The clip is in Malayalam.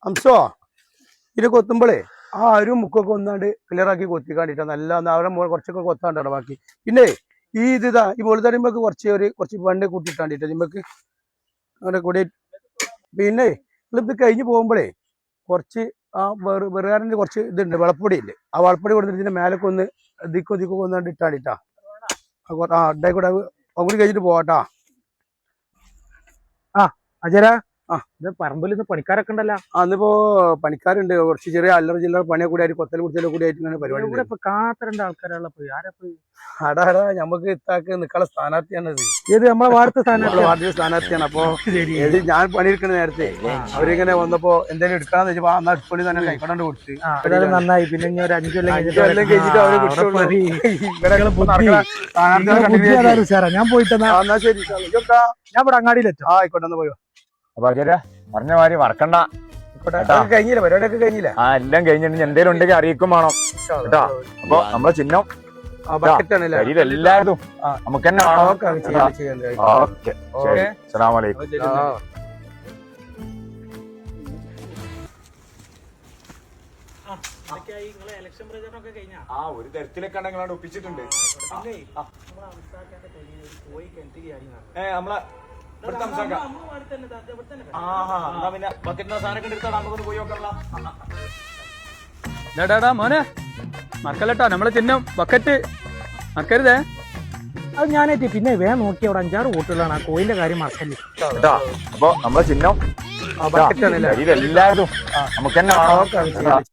അംസോ ഇത് കൊത്തുമ്പോളേ ആ അരും മുക്കൊക്കെ ഒന്നാണ്ട് ക്ലിയർ ആക്കി കൊത്തിക്കാണ്ടിട്ടാ നല്ല അവരെ കുറച്ചൊക്കെ കൊത്താണ്ടോ ബാക്കി പിന്നെ ഈ ഇതാ ഈ മുകളിൽ തരുമ്പോ കുറച്ച് പണ്ട് കൂട്ടിട്ടാണ്ടിട്ട് നിമ്മക്ക് അങ്ങനെ കൂടി പിന്നെ ഇത് കഴിഞ്ഞ് പോകുമ്പോഴേ കുറച്ച് ആ വെറുകാരൻ്റെ കുറച്ച് ഇതുണ്ട് വളപ്പൊടി ഇല്ലേ ആ വളപ്പൊടി കൊടുത്തിട്ട് ഇതിന്റെ മേലൊക്കെ ഒന്ന് ദിക്കൊക്കെ ഒന്നാണ്ട് ഇട്ടാണ്ടിട്ടാ ആ ഉണ്ടായിക്കൂടെ അങ്ങോട്ട് കഴിഞ്ഞിട്ട് പോവാട്ടാ. ആ അജരാ ഇത് പറമ്പിൽ ഇന്ന് പണിക്കാരൊക്കെ ഉണ്ടല്ലോ. അന്നിപ്പോ പണിക്കാരുണ്ട് കുറച്ച് ചെറിയ അല്ലറ ചില്ലറ പണിയെ കൂടി ആയിട്ട് കൊത്തൽ കുടിച്ചാലും കൂടി ആയിട്ട് ഇങ്ങനെ പരിപാടി. ഇവിടെ ഇപ്പൊ കാത്തിരണ്ട ആൾക്കാരുള്ള പോയി ആരാ പോയി അടാടാ ഞമ്മക്ക് ഇത്താക്ക് നിക്കാനുള്ള സ്ഥാനാർത്ഥിയാണത്. ഏത് നമ്മളെ വാർത്ത വാർഡിലെ സ്ഥാനാർത്ഥിയാണ്. അപ്പൊ ഞാൻ പണിയെടുക്കുന്ന നേരത്തെ അവരിങ്ങനെ വന്നപ്പോ എന്തെങ്കിലും എടുക്കാന്ന് വെച്ചപ്പോ എന്നാ എടുപ്പണി തന്നെ കൈക്കൊണ്ടാണ്ട് കൊടുത്ത് നന്നായി. പിന്നെ ഇനി ഒരു 5 കൊല്ലം കഴിഞ്ഞിട്ട് അവര് ഞാൻ പോയിട്ട് എന്നാ ശരി ഞാൻ ഇവിടെ അങ്ങാടിയിലെത്തും. ആയിക്കോട്ടെ പോയോ. അപ്പൊ പറഞ്ഞ മാതിരി മറക്കണ്ട. കഴിഞ്ഞില്ല പരിപാടിയൊക്കെ കഴിഞ്ഞില്ല. എല്ലാം കഴിഞ്ഞിട്ട് എന്തെങ്കിലും ഉണ്ടെങ്കിൽ അറിയിക്കും വേണം കേട്ടാ. അപ്പൊ നമ്മളെ ചിഹ്നം എല്ലാവരും നമുക്ക് തന്നെ ഓക്കെ. അസ്സലാമു അലൈക്കും. ഒരു തരത്തിലൊക്കെ നിങ്ങളോട് ഒപ്പിച്ചിട്ടുണ്ട്. നമ്മളെ പിന്നെ ബക്കറ്റിന്റെ സാധനമൊക്കെ എടുത്താൽ നമുക്കൊന്ന് പോയി നോക്കണല്ലോ. മോനെ മറക്കല്ലട്ടോ നമ്മളെ ചിഹ്നം ബക്കറ്റ് മറക്കരുതേ. അത് ഞാനേറ്റ് പിന്നെ വേഗം നോക്കി അവിടെ 5-6 വോട്ടുകളാണ്. ആ കോയിന്റെ കാര്യം മറക്കല്ലേ കേട്ടാ. അപ്പൊ നമ്മളെ ചിഹ്നം എല്ലാവരും നമുക്ക് തന്നെ